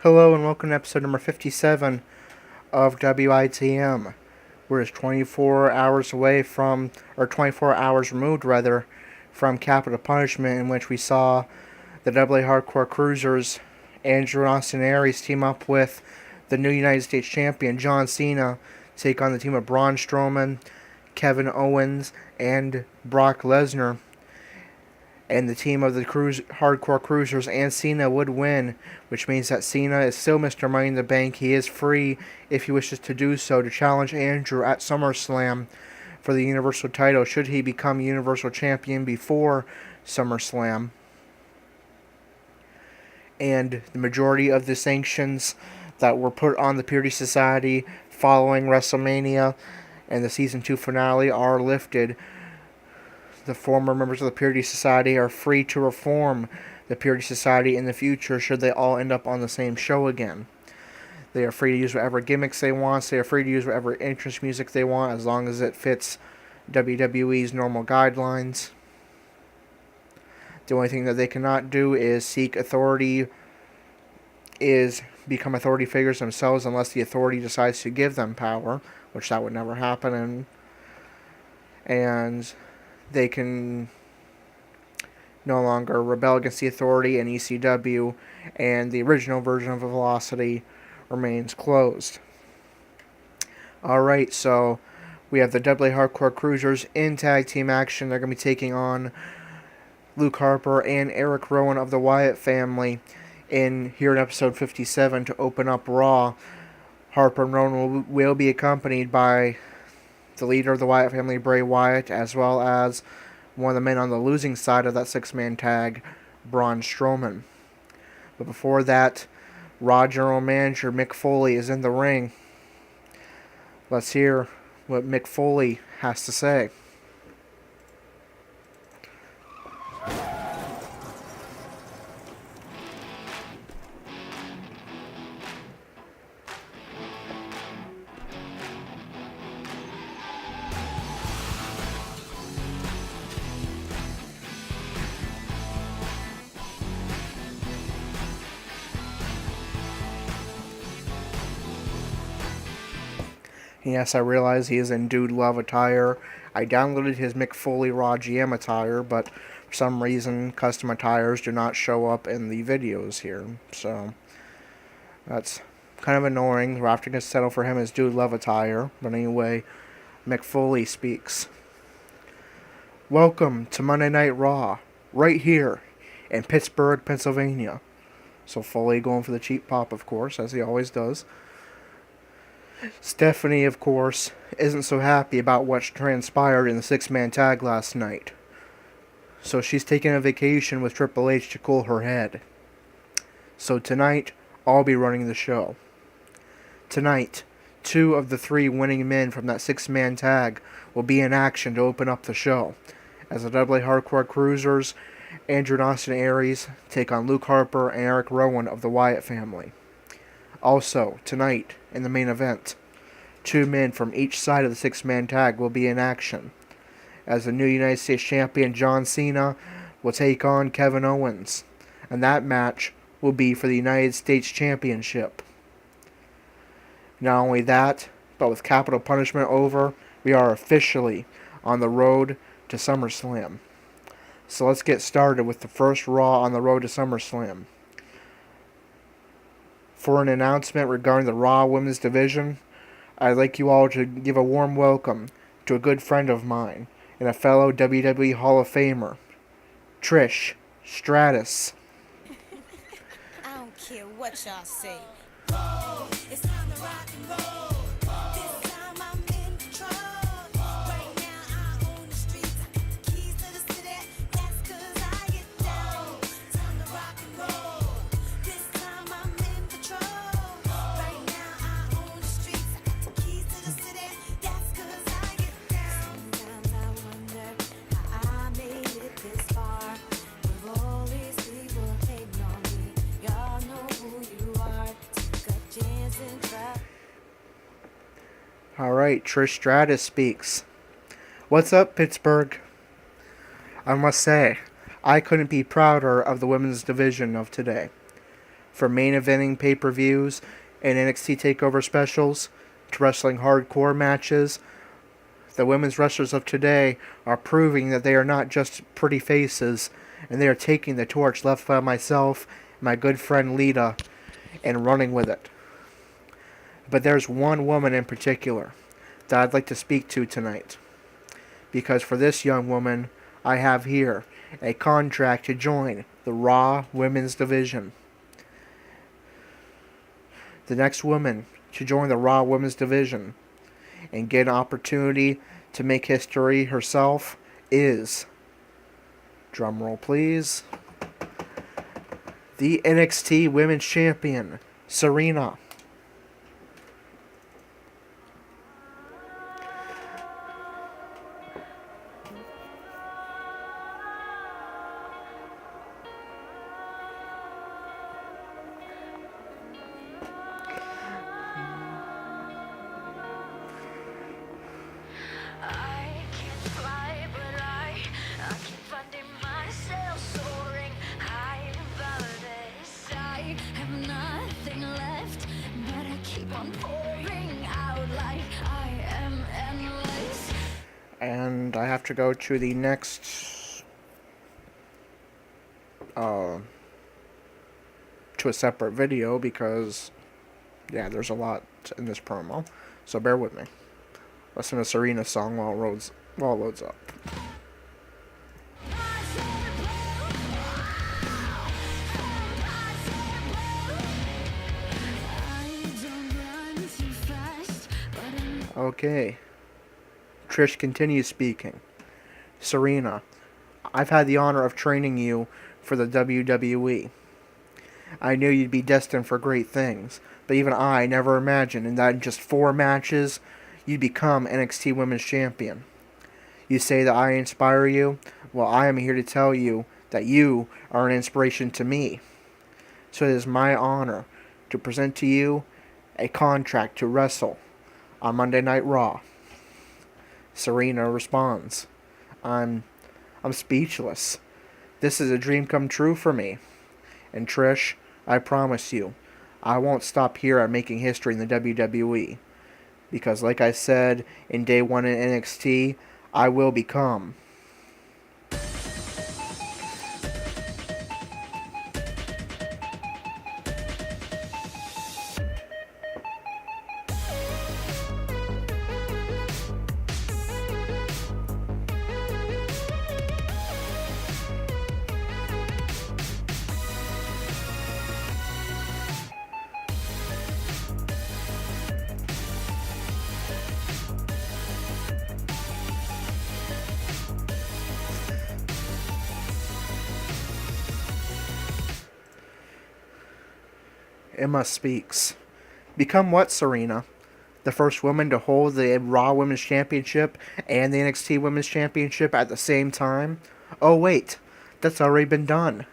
Hello and welcome to episode number 57 of WITM. We're just 24 hours away from, or 24 hours removed rather, from Capital Punishment, in which we saw the AA Hardcore Cruisers, Andrew and Austin Aries, team up with the new United States Champion John Cena, take on the team of Braun Strowman, Kevin Owens, and Brock Lesnar. And the team of the Hardcore Cruisers and Cena would win, which means that Cena is still Mr. Money in the Bank. He is free, if he wishes to do so, to challenge Andrew at SummerSlam for the Universal title, should he become Universal Champion before SummerSlam. And the majority of the sanctions that were put on the Purity Society following WrestleMania and the Season 2 finale are lifted. The former members of the Purity Society are free to reform the Purity Society in the future should they all end up on the same show again. They are free to use whatever gimmicks they want. They are free to use whatever entrance music they want as long as it fits WWE's normal guidelines. The only thing that they cannot do is seek authority, is become authority figures themselves unless the authority decides to give them power, which that would never happen. And they can no longer rebel against the authority, and ECW and the original version of Velocity remains closed. Alright, so we have the AA Hardcore Cruisers in tag team action. They're going to be taking on Luke Harper and Eric Rowan of the Wyatt family here in episode 57 to open up Raw. Harper and Rowan will be accompanied by the leader of the Wyatt family, Bray Wyatt, as well as one of the men on the losing side of that six-man tag, Braun Strowman. But before that, Raw General Manager Mick Foley is in the ring. Let's hear what Mick Foley has to say. Yes, I realize he is in Dude Love attire. I downloaded his Mick Foley Raw GM attire, but for some reason, custom attires do not show up in the videos here. So, that's kind of annoying. We're having to settle for him as Dude Love attire. But anyway, Mick Foley speaks. Welcome to Monday Night Raw, right here in Pittsburgh, Pennsylvania. So Foley going for the cheap pop, of course, as he always does. Stephanie, of course, isn't so happy about what transpired in the six-man tag last night. So she's taking a vacation with Triple H to cool her head. So tonight, I'll be running the show. Tonight, 2 of the 3 winning men from that six-man tag will be in action to open up the show, as the AA Hardcore Cruisers, Andrew and Austin Aries, take on Luke Harper and Eric Rowan of the Wyatt family. Also, tonight, in the main event, 2 men from each side of the six-man tag will be in action, as the new United States Champion John Cena will take on Kevin Owens, and that match will be for the United States Championship. Not only that, but with Capital Punishment over, we are officially on the road to SummerSlam. So let's get started with the first Raw on the road to SummerSlam. For an announcement regarding the Raw Women's Division, I'd like you all to give a warm welcome to a good friend of mine and a fellow WWE Hall of Famer, Trish Stratus. I don't care what y'all say. It's time to rock and roll. This time I'm in control. Right now I own the streets. I got the keys to the city. That's 'cause I get down. Time to rock and roll. This time I'm in control. Right now I own the streets. I got the keys to the city. That's 'cause I get down. Sometimes I wonder how I made it this far. With all these people hating on me. Y'all know who you are. Take a chance and try. Alright, Trish Stratus speaks. What's up, Pittsburgh? I must say, I couldn't be prouder of the women's division of today. From main eventing pay-per-views and NXT TakeOver specials to wrestling hardcore matches, the women's wrestlers of today are proving that they are not just pretty faces, and they are taking the torch left by myself and my good friend Lita and running with it. But there's one woman in particular that I'd like to speak to tonight. Because for this young woman, I have here a contract to join the Raw Women's Division. The next woman to join the Raw Women's Division and get an opportunity to make history herself is, drumroll please, the NXT Women's Champion, Serena. And I have to go to the next, to a separate video because, yeah, there's a lot in this promo. So bear with me. Listen to Serena's song while it loads up. Okay. Trish continues speaking. Serena, I've had the honor of training you for the WWE. I knew you'd be destined for great things, but even I never imagined that in just 4 matches, you'd become NXT Women's Champion. You say that I inspire you? Well, I am here to tell you that you are an inspiration to me. So it is my honor to present to you a contract to wrestle on Monday Night Raw. Serena responds, I'm speechless. This is a dream come true for me. And Trish, I promise you, I won't stop here at making history in the WWE. Because like I said in day 1 in NXT, I will become. Emma speaks. Become what, Serena? The first woman to hold the Raw Women's Championship and the NXT Women's Championship at the same time? Oh wait, that's already been done.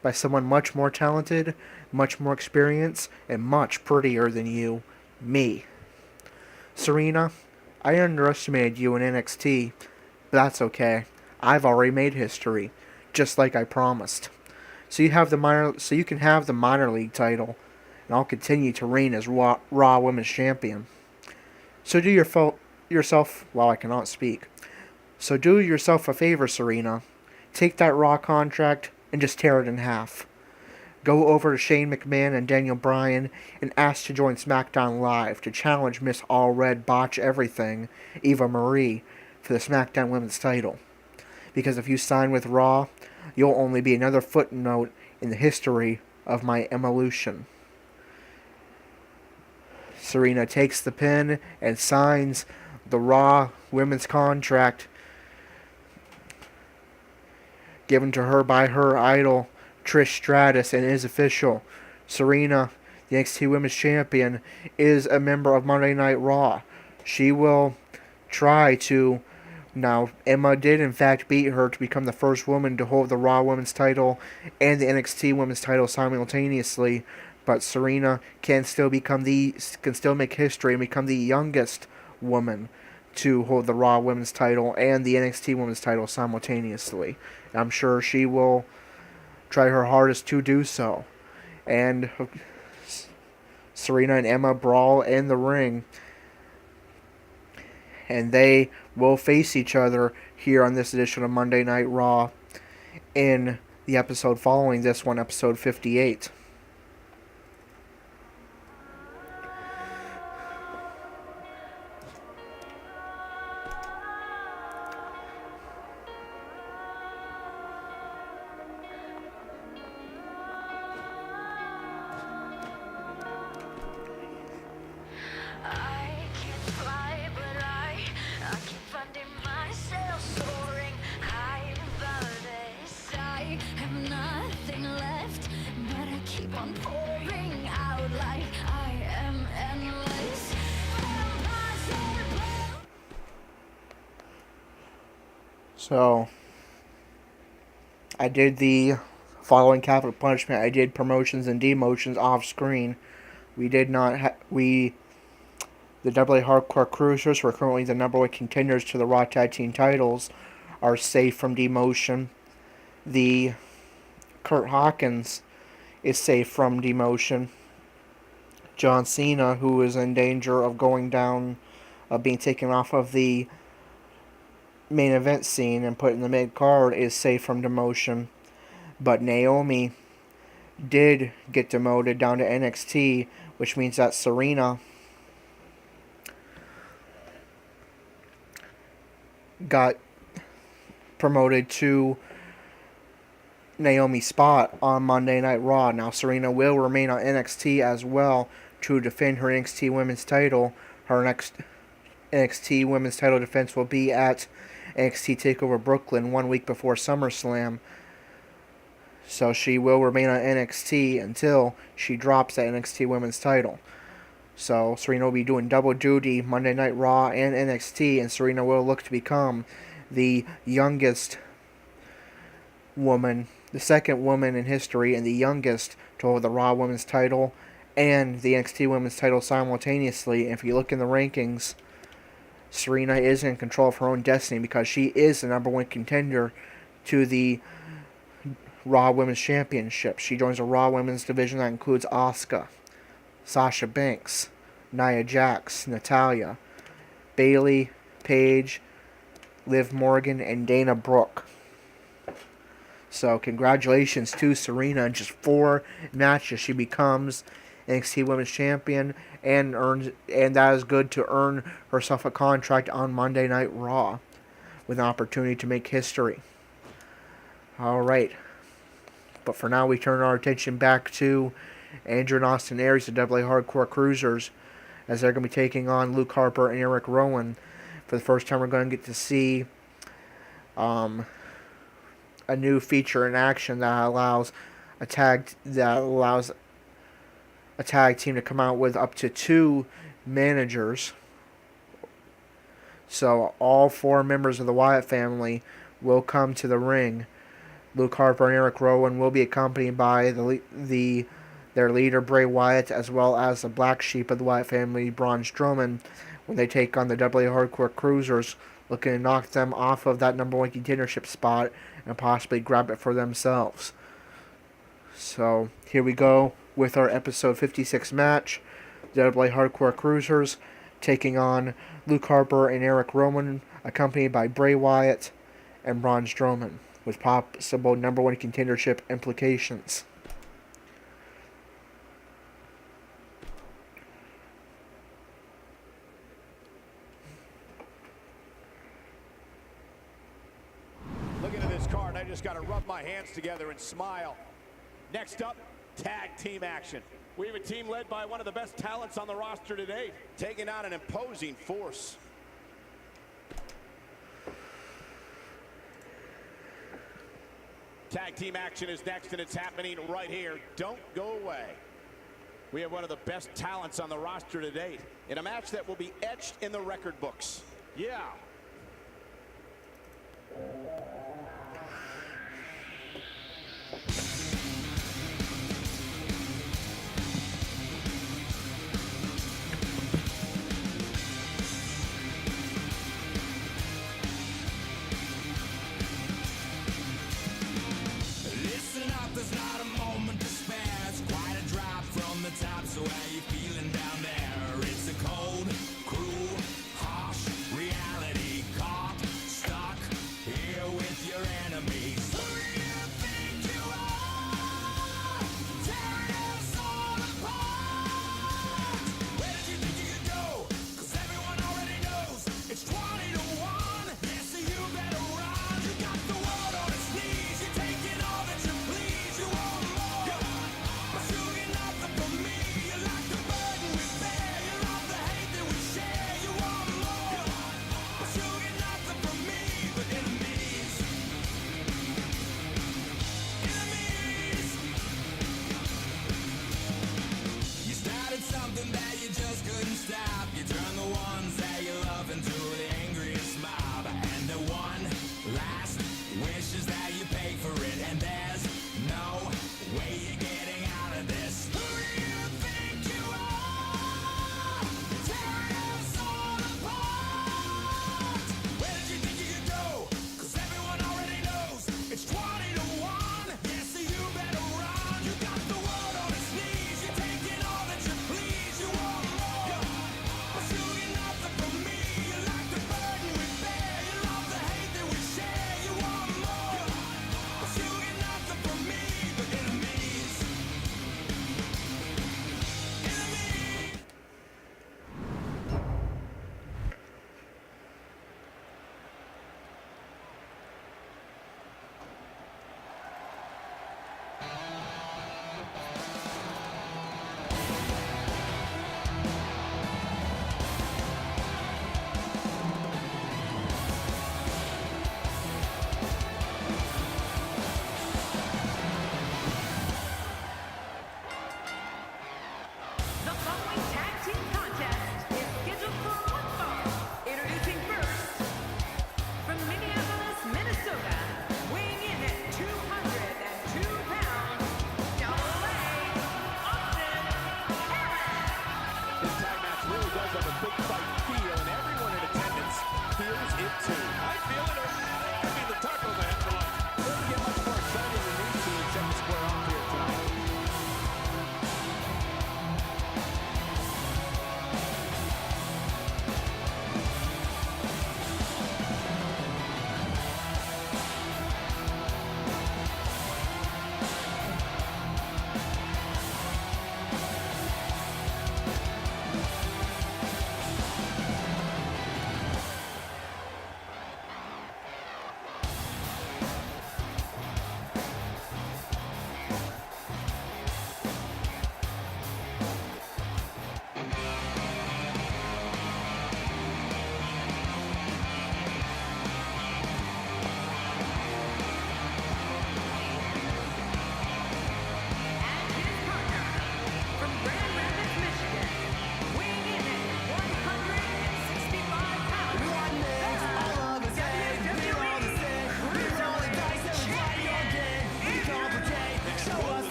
By someone much more talented, much more experienced, and much prettier than you. Me. Serena, I underestimated you in NXT, but that's okay. I've already made history, just like I promised. So you can have the minor league title, and I'll continue to reign as Raw Women's Champion. So do yourself, well, I cannot speak. So do yourself a favor, Serena. Take that Raw contract and just tear it in half. Go over to Shane McMahon and Daniel Bryan and ask to join SmackDown Live to challenge Miss All Red Botch Everything, Eva Marie, for the SmackDown Women's title. Because if you sign with Raw, you'll only be another footnote in the history of my evolution. Serena takes the pin and signs the Raw Women's contract given to her by her idol, Trish Stratus, and is official. Serena, the NXT Women's Champion, is a member of Monday Night Raw. She will try to... Now, Emma did in fact beat her to become the first woman to hold the Raw Women's title and the NXT Women's title simultaneously, but Serena can still make history and become the youngest woman to hold the Raw Women's title and the NXT Women's title simultaneously. I'm sure she will try her hardest to do so. and Serena and Emma brawl in the ring. And they will face each other here on this edition of Monday Night Raw in the episode following this one, episode 58. So, I did the following capital punishment. I did promotions and demotions off screen. We did not the AA Hardcore Cruisers, who are currently the number one contenders to the Raw Tag Team titles, are safe from demotion. The Kurt Hawkins is safe from demotion. John Cena, who is in danger of going down, being taken off of the main event scene and put in the mid card, is safe from demotion. But Naomi did get demoted down to NXT, which means that Serena got promoted to Naomi's spot on Monday Night Raw. Now Serena will remain on NXT as well to defend her NXT Women's title. Her next NXT Women's title defense will be at NXT TakeOver Brooklyn 1 week before SummerSlam. So she will remain on NXT until she drops that NXT Women's title. So Serena will be doing double duty Monday Night Raw and NXT, and Serena will look to become the youngest woman, the second woman in history, and the youngest to hold the Raw Women's title and the NXT Women's title simultaneously. And if you look in the rankings, Serena is in control of her own destiny because she is the number one contender to the Raw Women's Championship. She joins the Raw Women's division that includes Asuka, Sasha Banks, Nia Jax, Natalya, Bayley, Paige, Liv Morgan, and Dana Brooke. So congratulations to Serena. In just 4 matches, she becomes NXT Women's Champion and that is good to earn herself a contract on Monday Night Raw with an opportunity to make history. Alright. But for now, we turn our attention back to Andrew and Austin Aries, the AA Hardcore Cruisers, as they're going to be taking on Luke Harper and Eric Rowan. For the first time, we're going to get to see a new feature in action that allows a tag team to come out with up to 2 managers. So all 4 members of the Wyatt family will come to the ring. Luke Harper and Eric Rowan will be accompanied by their leader Bray Wyatt, as well as the black sheep of the Wyatt family, Braun Strowman, when they take on the AA Hardcore Cruisers, looking to knock them off of that number one contendership spot and possibly grab it for themselves. So here we go with our episode 56 match. The AA Hardcore Cruisers taking on Luke Harper and Eric Rowan, accompanied by Bray Wyatt and Braun Strowman, with possible number one contendership implications. Looking at this card, I just got to rub my hands together and smile. Next up, tag team action. We have a team led by one of the best talents on the roster today, taking on an imposing force. Tag team action is next, and it's happening right here. Don't go away. We have one of the best talents on the roster to date in a match that will be etched in the record books. Yeah. Listen up, there's not a moment to spare. It's quite a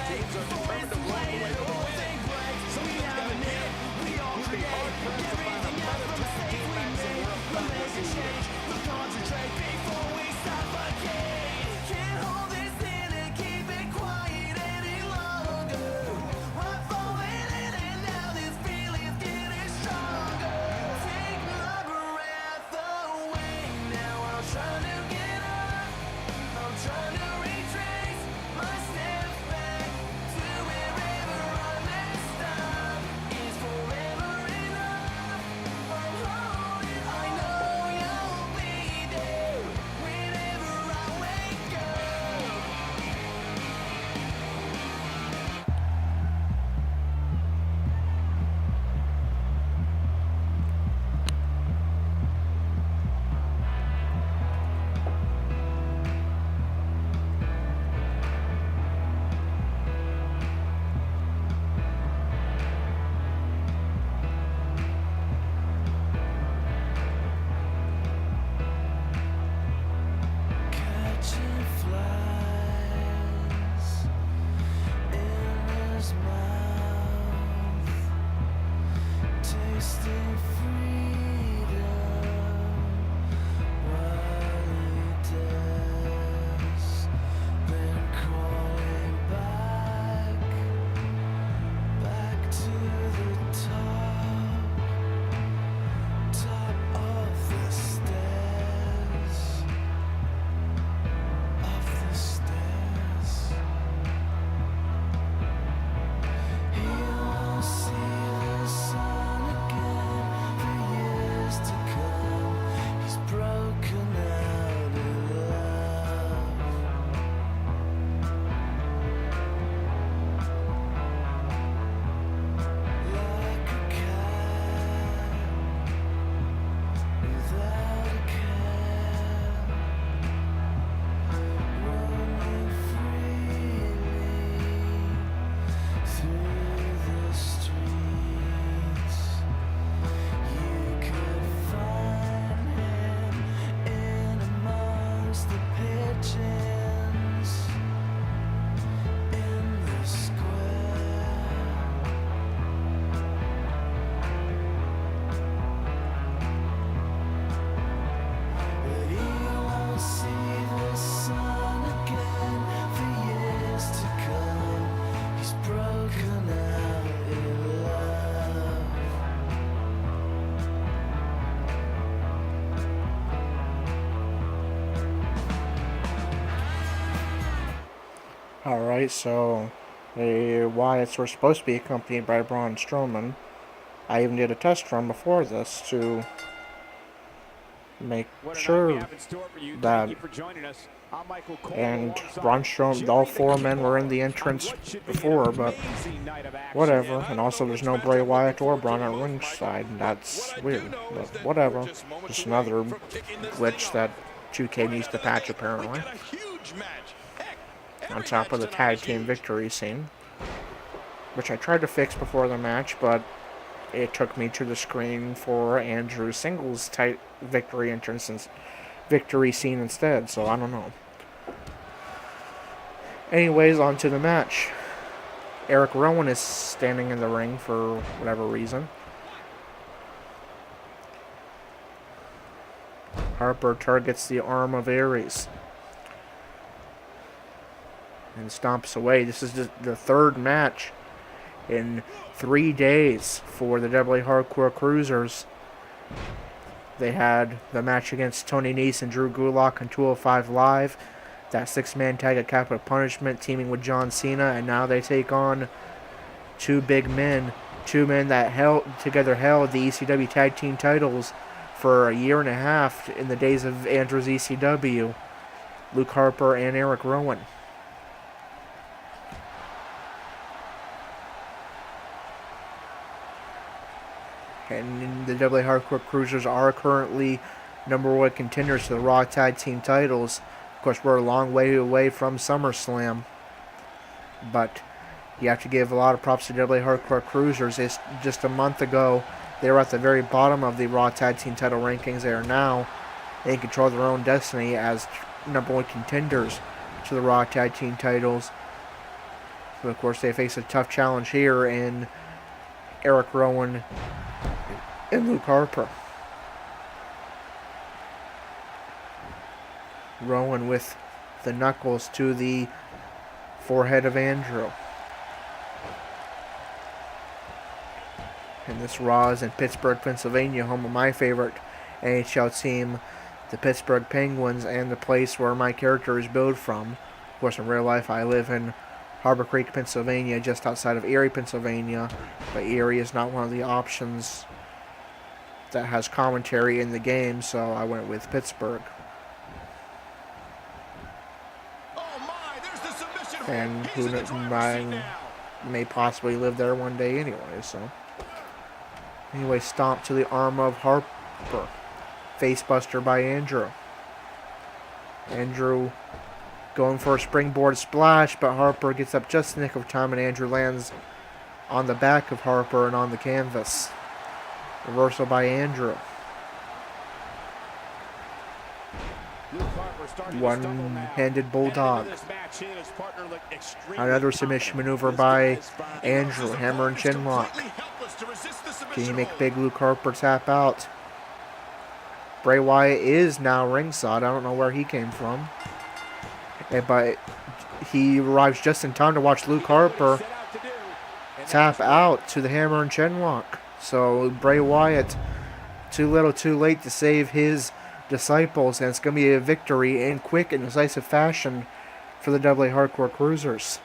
teams are determined to walk away with the win. Something's got to give. You'd be hard-pressed to find a better tag team match in the world than what we see. Alright, so the Wyatts were supposed to be accompanied by Braun Strowman. I even did a test run before this to make sure that, and Braun Strowman, all four men were in the entrance before, but whatever. And also there's no Bray Wyatt or Braun at ringside, and that's weird, but whatever. Just another glitch that 2K needs to patch apparently. On top of the tag team victory scene, which I tried to fix before the match, but it took me to the screen for Andrew's singles victory entrance and victory scene instead, so I don't know. Anyways, on to the match. Eric Rowan is standing in the ring for whatever reason. Harper targets the arm of Aries and stomps away. This is the third match in 3 days for the AA Hardcore Cruisers. They had the match against Tony Nese and Drew Gulak on 205 Live. That six-man tag at Capital Punishment, teaming with John Cena, and now they take on two big men. Two men that held the ECW tag team titles for a year and a half in the days of Andrew's ECW. Luke Harper and Eric Rowan. And the AA Hardcore Cruisers are currently #1 contenders to the Raw Tag Team titles. Of course, we're a long way away from SummerSlam, but you have to give a lot of props to AA Hardcore Cruisers. It's just a month ago, they were at the very bottom of the Raw Tag Team title rankings. They are now in control of their own destiny as #1 contenders to the Raw Tag Team titles. But of course, they face a tough challenge here in Eric Rowan and Luke Harper. Rowan with the knuckles to the forehead of Andrew. And this Raw is in Pittsburgh, Pennsylvania, home of my favorite NHL team, the Pittsburgh Penguins, and the place where my character is billed from. Of course, in real life, I live in Harbor Creek, Pennsylvania, just outside of Erie, Pennsylvania, but Erie is not one of the options that has commentary in the game, so I went with Pittsburgh. And who knows, I may possibly live there one day anyway, so. Anyway, stomp to the arm of Harper. Facebuster by Andrew. Andrew going for a springboard splash, but Harper gets up just in the nick of time, and Andrew lands on the back of Harper and on the canvas. Reversal by Andrew. One-handed bulldog. Another submission maneuver by Andrew. Hammer and chin lock. Can he make big Luke Harper tap out? Bray Wyatt is now ringside. I don't know where he came from. But he arrives just in time to watch Luke Harper tap out to the hammer and chin lock. So Bray Wyatt, too little too late to save his disciples, and it's going to be a victory in quick and decisive fashion for the AA Hardcore Cruisers.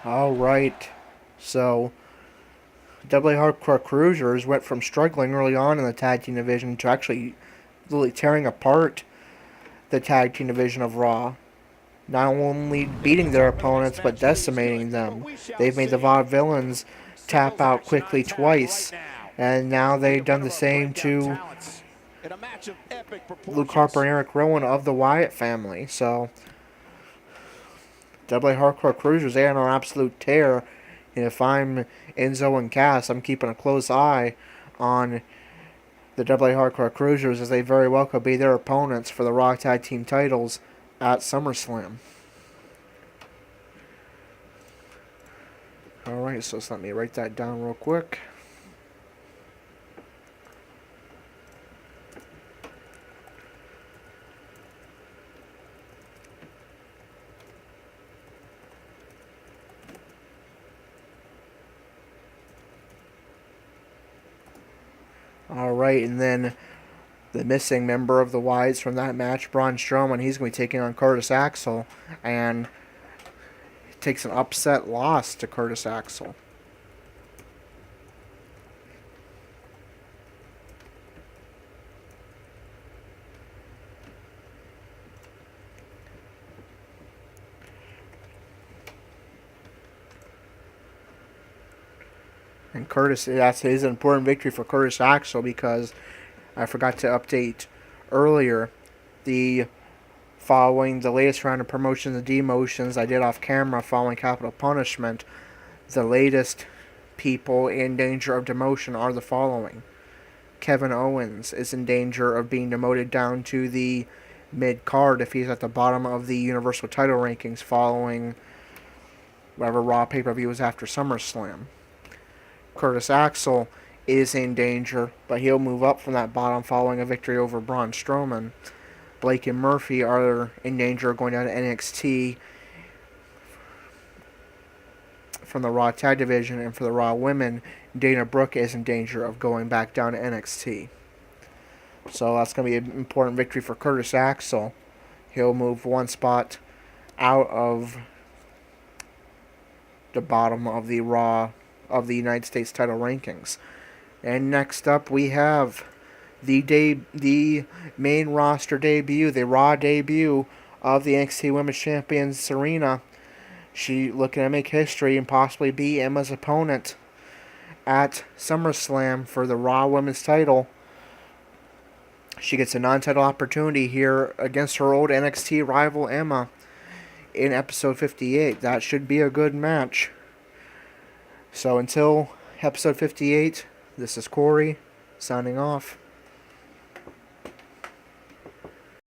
Alright, so AA Hardcore Cruisers went from struggling early on in the tag team division to actually really tearing apart the tag team division of Raw. Not only beating their opponents, but decimating them. They've made the Vaudevillains tap out quickly twice, and now they've done the same to Luke Harper and Eric Rowan of the Wyatt family. So AA Hardcore Cruisers, they are on an absolute tear. And if I'm Enzo and Cass, I'm keeping a close eye on the AA Hardcore Cruisers, as they very well could be their opponents for the Raw Tag Team titles at SummerSlam. Alright, so let me write that down real quick. Alright, and then the missing member of the Wyatts from that match, Braun Strowman, he's going to be taking on Curtis Axel, and takes an upset loss to Curtis Axel. And Curtis, that is an important victory for Curtis Axel, because I forgot to update earlier, following the latest round of promotions and demotions I did off camera following Capital Punishment, the latest people in danger of demotion are the following. Kevin Owens is in danger of being demoted down to the mid-card if he's at the bottom of the Universal title rankings following whatever Raw pay-per-view was after SummerSlam. Curtis Axel is in danger, but he'll move up from that bottom following a victory over Braun Strowman. Blake and Murphy are in danger of going down to NXT from the Raw Tag Division, and for the Raw Women, Dana Brooke is in danger of going back down to NXT. So that's going to be an important victory for Curtis Axel. He'll move one spot out of the bottom of the Raw of the United States title rankings. And next up we have the main roster debut, the Raw debut of the NXT Women's Champion Serena. She looking to make history and possibly be Emma's opponent at SummerSlam for the Raw Women's title. She gets a non-title opportunity here against her old NXT rival Emma in episode 58. That should be a good match. So until episode 58, this is Corey signing off.